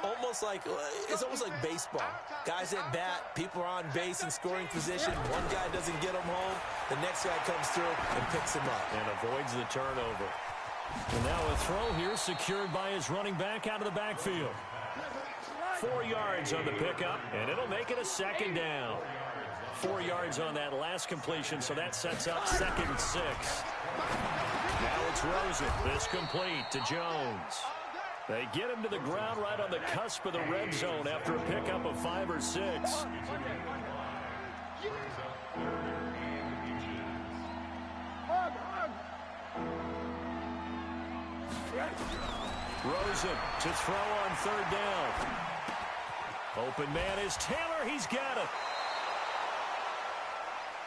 C: It's almost like baseball. Guys at bat, people are on base in scoring position. One guy doesn't get him home. The next guy comes through and picks him up.
A: And avoids the turnover. And now a throw here secured by his running back out of the backfield. 4 yards on the pickup, and it'll make it a second down. 4 yards on that last completion, so that sets up 2nd and 6. Now it's Rosen. This complete to Jones. They get him to the ground right on the cusp of the red zone after a pickup of 5 or 6. Rosen to throw on 3rd down. Open man is Taylor. He's got it.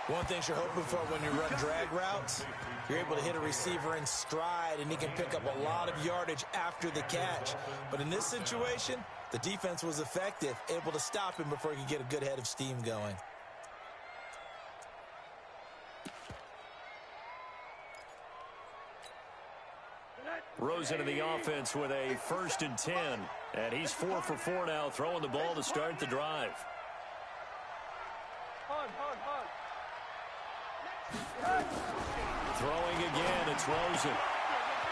C: One thing you're hoping for when you run drag routes, you're able to hit a receiver in stride, and he can pick up a lot of yardage after the catch. But in this situation, the defense was effective, able to stop him before he could get a good head of steam going.
A: Rosen in the offense with a 1st and 10. And he's 4 for 4 now, throwing the ball to start the drive. Throwing again, it's Rosen.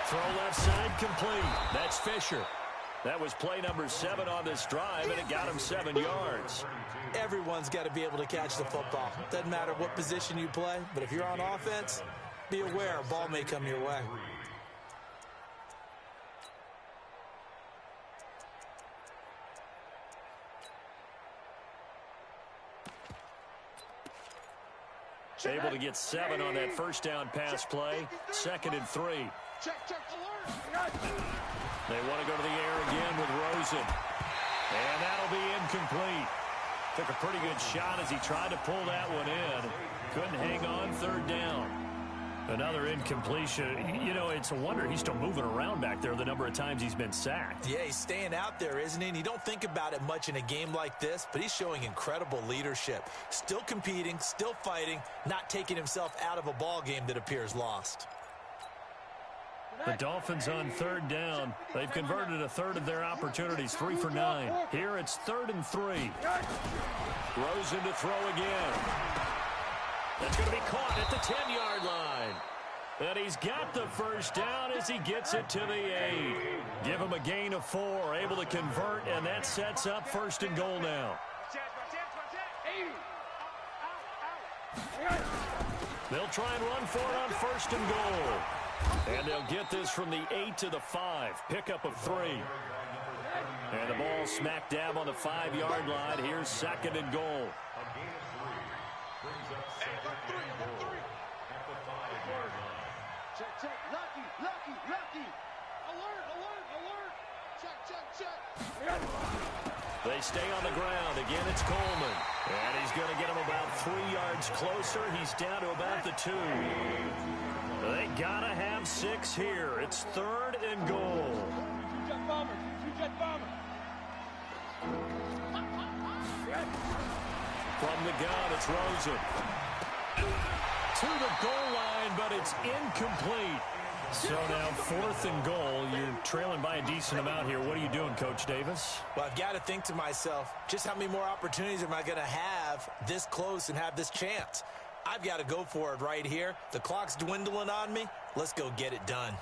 A: Throw left side complete. That's Fisher. That was play number 7 on this drive, and it got him 7 yards.
C: Everyone's got to be able to catch the football. Doesn't matter what position you play, but if you're on offense, be aware a ball may come your way.
A: Able to get 7 on that 1st down pass play. 2nd and 3. They want to go to the air again with Rosen. And that'll be incomplete. Took a pretty good shot as he tried to pull that one in. Couldn't hang on 3rd down. Another incompletion. You know, it's a wonder he's still moving around back there the number of times he's been sacked.
C: Yeah, he's staying out there, isn't he? And you don't think about it much in a game like this, but he's showing incredible leadership. Still competing, still fighting, not taking himself out of a ball game that appears lost.
A: The Dolphins on 3rd down. They've converted a 1/3 of their opportunities, 3 for 9. Here it's 3rd and 3. Rosen to throw again. That's going to be caught at the 10-yard line. And he's got the 1st down as he gets it to the 8. Give him a gain of 4, able to convert, and that sets up 1st and goal now. They'll try and run for it on 1st and goal. And they'll get this from the 8 to the 5. Pickup of 3. And the ball smack dab on the 5-yard line. Here's 2nd and goal.
B: Check. Lucky. Alert. Check.
A: They stay on the ground. Again, it's Coleman. And he's going to get him about 3 yards closer. He's down to about the 2. They got to have 6 here. It's 3rd and goal.
D: Two-jet bomber.
A: From the gun, it's Rosen. To the goal line, but it's incomplete. So now 4th and goal. You're trailing by a decent amount here. What are you doing, Coach Davis?
C: Well, I've got to think to myself, just how many more opportunities am I going to have this close and have this chance? I've got to go for it right here. The clock's dwindling on me. Let's go get it done.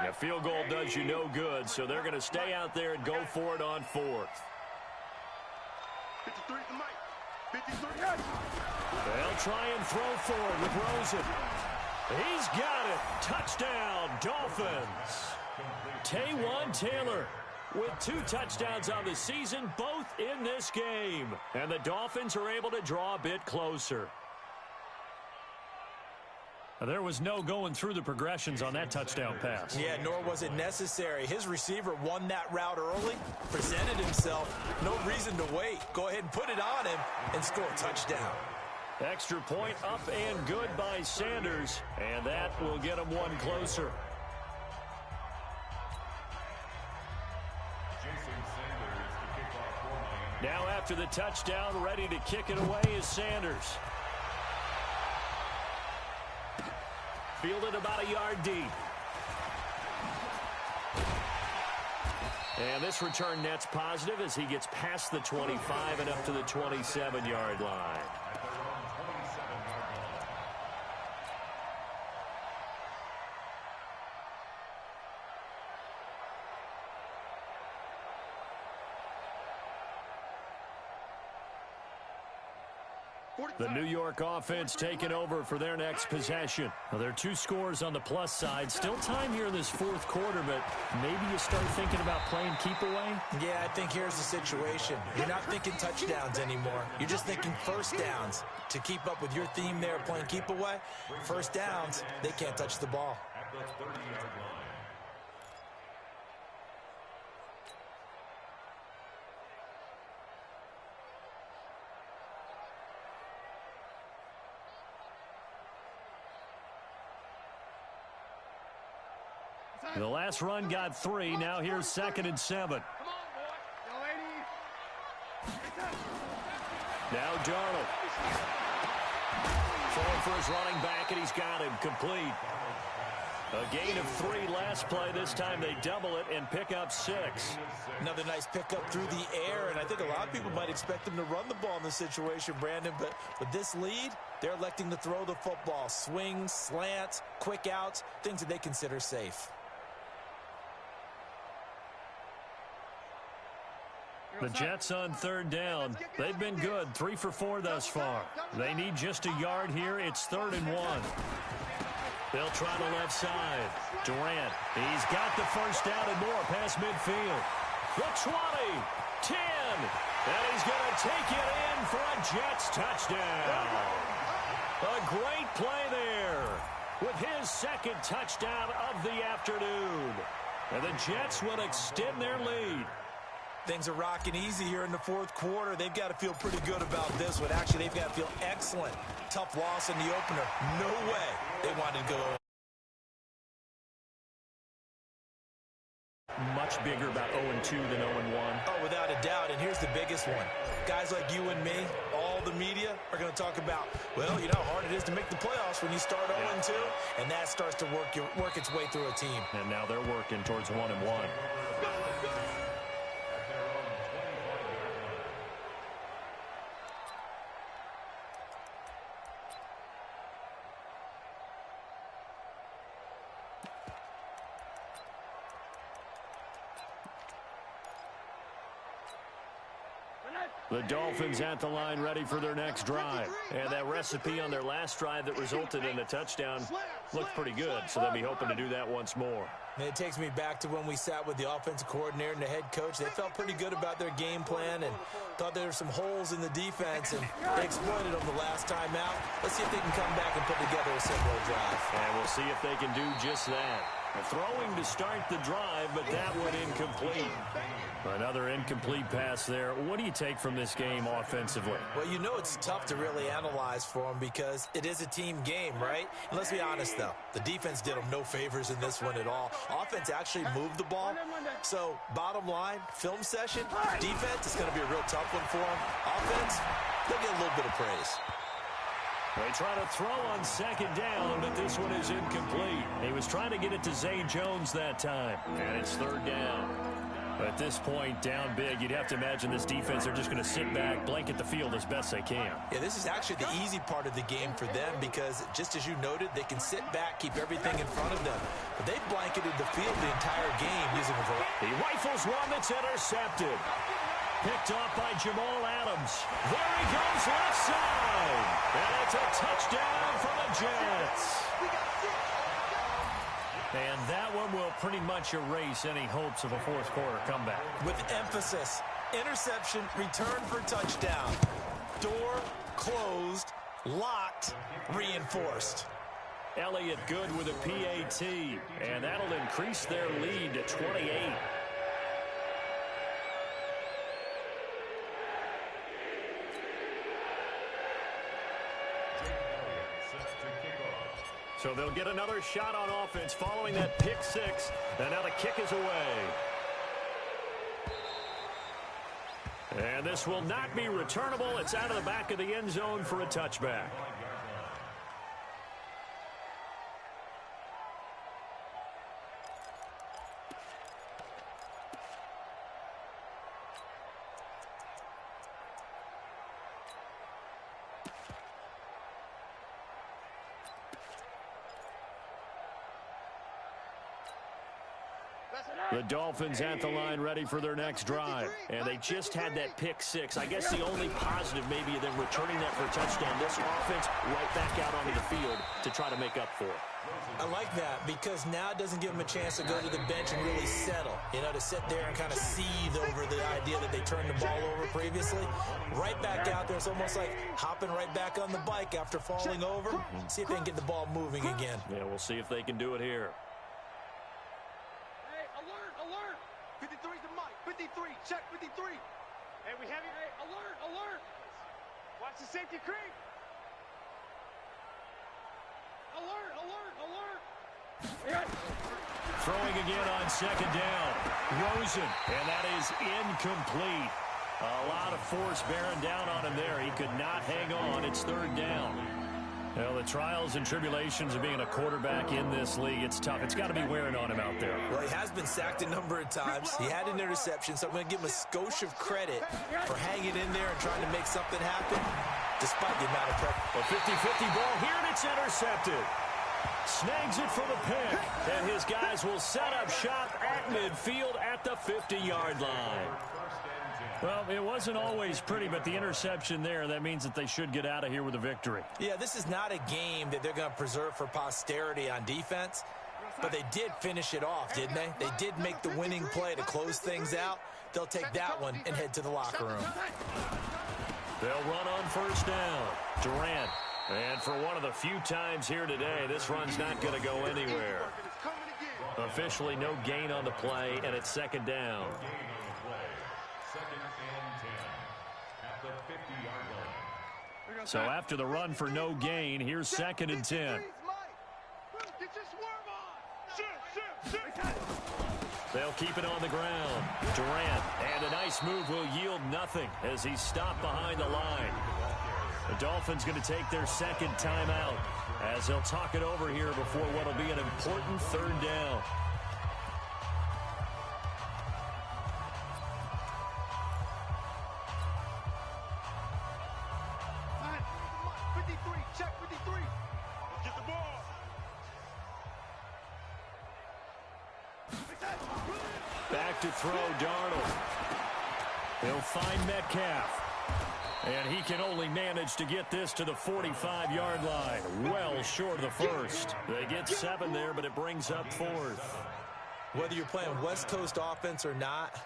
A: A field goal does you no good, so they're going to stay out there and go for it on 4th.
B: 53 to Mike. 53.
A: They'll try and throw forward with Rosen. He's got it. Touchdown, Dolphins. Taywan Taylor with 2 touchdowns on the season, both in this game. And the Dolphins are able to draw a bit closer. There was no going through the progressions on that touchdown pass.
C: Yeah, nor was it necessary. His receiver won that route early, presented himself. No reason to wait. Go ahead and put it on him and score a touchdown.
A: Extra point up and good by Sanders, and that will get him 1 closer. Now after the touchdown, ready to kick it away is Sanders. Fielded about a yard deep. And this return net's positive as he gets past the 25 and up to the 27-yard line. The New York offense taking over for their next possession. Well, there are 2 scores on the plus side. Still time here in this fourth quarter, but maybe you start thinking about playing keep away?
C: Yeah, I think here's the situation. You're not thinking touchdowns anymore. You're just thinking first downs. To keep up with your theme there playing keep away, first downs, they can't touch the ball.
E: At the 30-yard line.
A: The last run got 3. Now here's 2nd and 7.
D: Come on, boy. Yo, 80.
A: Now Darnold. Throwing for his running back, and he's got him complete. A gain of 3 last play. This time they double it and pick up 6.
C: Another nice pickup through the air, and I think a lot of people might expect them to run the ball in this situation, Brandon, but with this lead, they're electing to throw the football. Swings, slants, quick outs, things that they consider safe.
A: The Jets on 3rd down. They've been good, 3 for 4 thus far. They need just a yard here. It's 3rd and 1. They'll try the left side. Durant, he's got the first down and more past midfield. The 20, 10, and he's going to take it in for a Jets touchdown. A great play there with his 2nd touchdown of the afternoon. And the Jets will extend their lead.
C: Things are rocking easy here in the fourth quarter. They've got to feel pretty good about this one. Actually, they've got to feel excellent. Tough loss in the opener. No way they wanted to go.
A: Much bigger about 0-2 than 0-1.
C: Oh, without a doubt. And here's the biggest one. Guys like you and me, all the media, are going to talk about, well, you know how hard it is to make the playoffs when you start 0-2. And that starts to work its way through a team.
A: And now they're working towards 1-1. The Dolphins at the line ready for their next drive. And that recipe on their last drive that resulted in a touchdown looked pretty good, so they'll be hoping to do that once more.
C: And it takes me back to when we sat with the offensive coordinator and the head coach. They felt pretty good about their game plan and thought there were some holes in the defense, and they exploited them the last time out. Let's see if they can come back and put together a similar drive.
A: And we'll see if they can do just that. Throwing to start the drive, but that one incomplete. Another incomplete pass there. What do you take from this game offensively?
C: Well, you know it's tough to really analyze for them because it is a team game, right? And let's be honest, though. The defense did them no favors in this one at all. Offense actually moved the ball. So, bottom line, film session, defense is going to be a real tough one for them. Offense, they'll get a little bit of praise.
A: They try to throw on 2nd down, but this one is incomplete. He was trying to get it to Zay Jones that time, and it's 3rd down. At this point, down big, you'd have to imagine this defense are just going to sit back, blanket the field as best they can.
C: Yeah, this is actually the easy part of the game for them because, just as you noted, they can sit back, keep everything in front of them. But they've blanketed the field the entire game using a variety.
A: He rifles one that's intercepted. Picked off by Jamal Adams. There he goes left side. And it's a touchdown for the Jets. And that one will pretty much erase any hopes of a fourth quarter comeback.
C: With emphasis, interception, return for touchdown. Door closed, locked, reinforced.
A: Elliott good with a PAT. And that'll increase their lead to 28. So they'll get another shot on offense following that pick 6. And now the kick is away. And this will not be returnable. It's out of the back of the end zone for a touchback. The Dolphins at the line ready for their next drive. And they just had that pick six. I guess the only positive maybe of them returning that for a touchdown. This offense right back out onto the field to try to make up for it.
C: I like that because now it doesn't give them a chance to go to the bench and really settle. You know, to sit there and kind of seethe over the idea that they turned the ball over previously. Right back out there. It's almost like hopping right back on the bike after falling over. See if they can get the ball moving again.
A: Yeah, we'll see if they can do it here.
D: Hey, alert, alert.
B: 53's the mic. 53. Check 53.
D: Hey, we have you. Hey, alert, alert. Watch the safety creep. Alert, alert, alert.
A: Throwing again on second down. Rosen, and that is incomplete. A lot of force bearing down on him there. He could not hang on. It's third down. Well, the trials and tribulations of being a quarterback in this league, it's tough. It's got to be wearing on him out there.
C: Well, he has been sacked a number of times. He had an interception, so I'm going to give him a skosh of credit for hanging in there and trying to make something happen, despite the amount of pressure.
A: A 50-50 ball here, and it's intercepted. Snags it for the pick, and his guys will set up shop at midfield at the 50-yard line. Well, it wasn't always pretty, but the interception there, that means that they should get out of here with a victory.
C: Yeah, this is not a game that they're going to preserve for posterity on defense, but they did finish it off, didn't they? They did make the winning play to close things out. They'll take that one and head to the locker room.
A: They'll run on first down. Durant. And for one of the few times here today, this run's not going to go anywhere. Officially no gain on the play, and it's second down. So after the run for no gain, here's second and 10. They'll keep it on the ground. Durant, and a nice move will yield nothing as he's stopped behind the line. The Dolphins going to take their second timeout as they'll talk it over here before what will be an important third down. Back to throw, Darnold. He'll find Metcalf. And he can only manage to get this to the 45-yard line. Well short of the first. They get 7 there, but it brings up fourth.
C: Whether you're playing West Coast offense or not,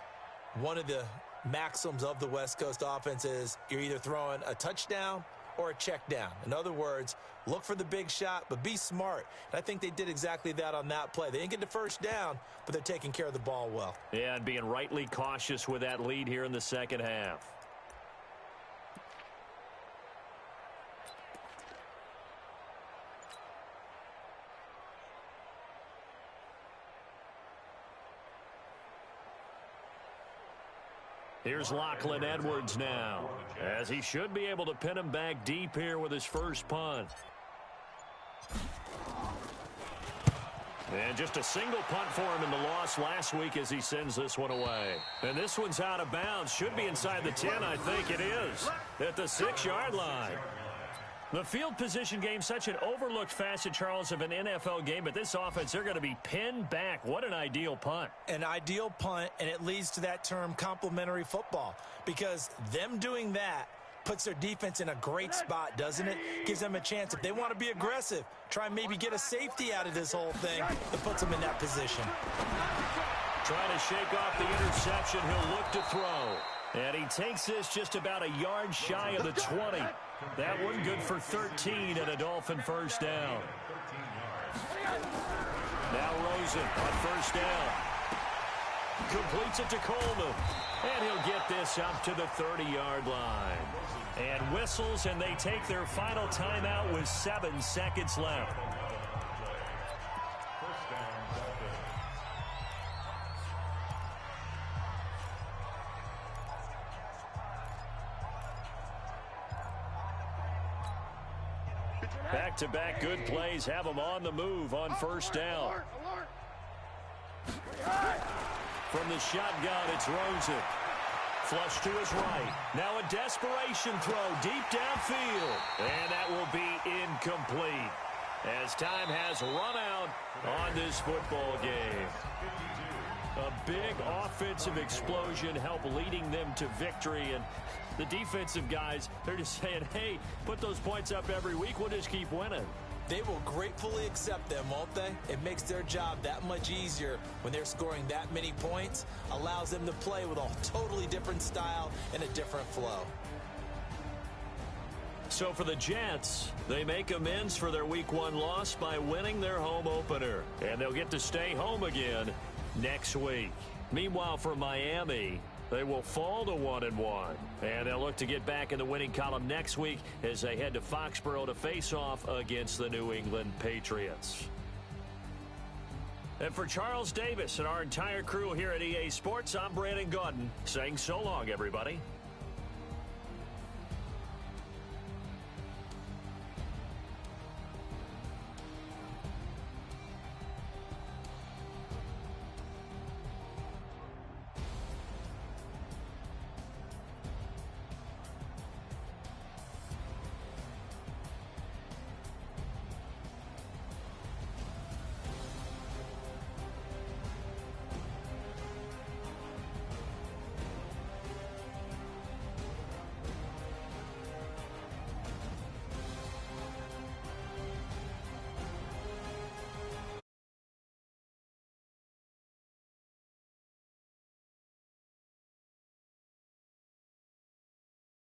C: one of the maxims of the West Coast offense is you're either throwing a touchdown or a check down. In other words, look for the big shot, but be smart. And I think they did exactly that on that play. They didn't get the first down, but they're taking care of the ball well.
A: Yeah, and being rightly cautious with that lead here in the second half. Here's Lachlan Edwards now, as he should be able to pin him back deep here with his first punt. And just a single punt for him in the loss last week as he sends this one away. And this one's out of bounds. Should be inside the 10, I think it is, at the 6-yard line. The field position game, such an overlooked facet, Charles, of an NFL game, but this offense, they're going to be pinned back. What an ideal punt.
C: An ideal punt, and it leads to that term complementary football, because them doing that puts their defense in a great spot, doesn't it? Gives them a chance. If they want to be aggressive, try and maybe get a safety out of this whole thing, that puts them in that position.
A: Trying to shake off the interception. He'll look to throw. And he takes this just about a yard shy of the 20. That one good for 13 and a Dolphin first down. Now Rosen on first down. Completes it to Coleman. And he'll get this up to the 30-yard line. And whistles, and they take their final timeout with 7 seconds left. Back-to-back good plays have them on the move on first down. From the shotgun, it's Rosen. Flush to his right. Now a desperation throw deep downfield. And that will be incomplete as time has run out on this football game. A big offensive explosion helped leading them to victory. And the defensive guys, they're just saying, hey, put those points up every week. We'll just keep winning.
C: They will gratefully accept them, won't they? It makes their job that much easier when they're scoring that many points. Allows them to play with a totally different style and a different flow.
A: So for the Jets, they make amends for their Week 1 loss by winning their home opener. And they'll get to stay home again next week. Meanwhile, for Miami, they will fall to 1-1. And they'll look to get back in the winning column next week as they head to Foxborough to face off against the New England Patriots. And for Charles Davis and our entire crew here at EA Sports, I'm Brandon Gaudin saying so long, everybody.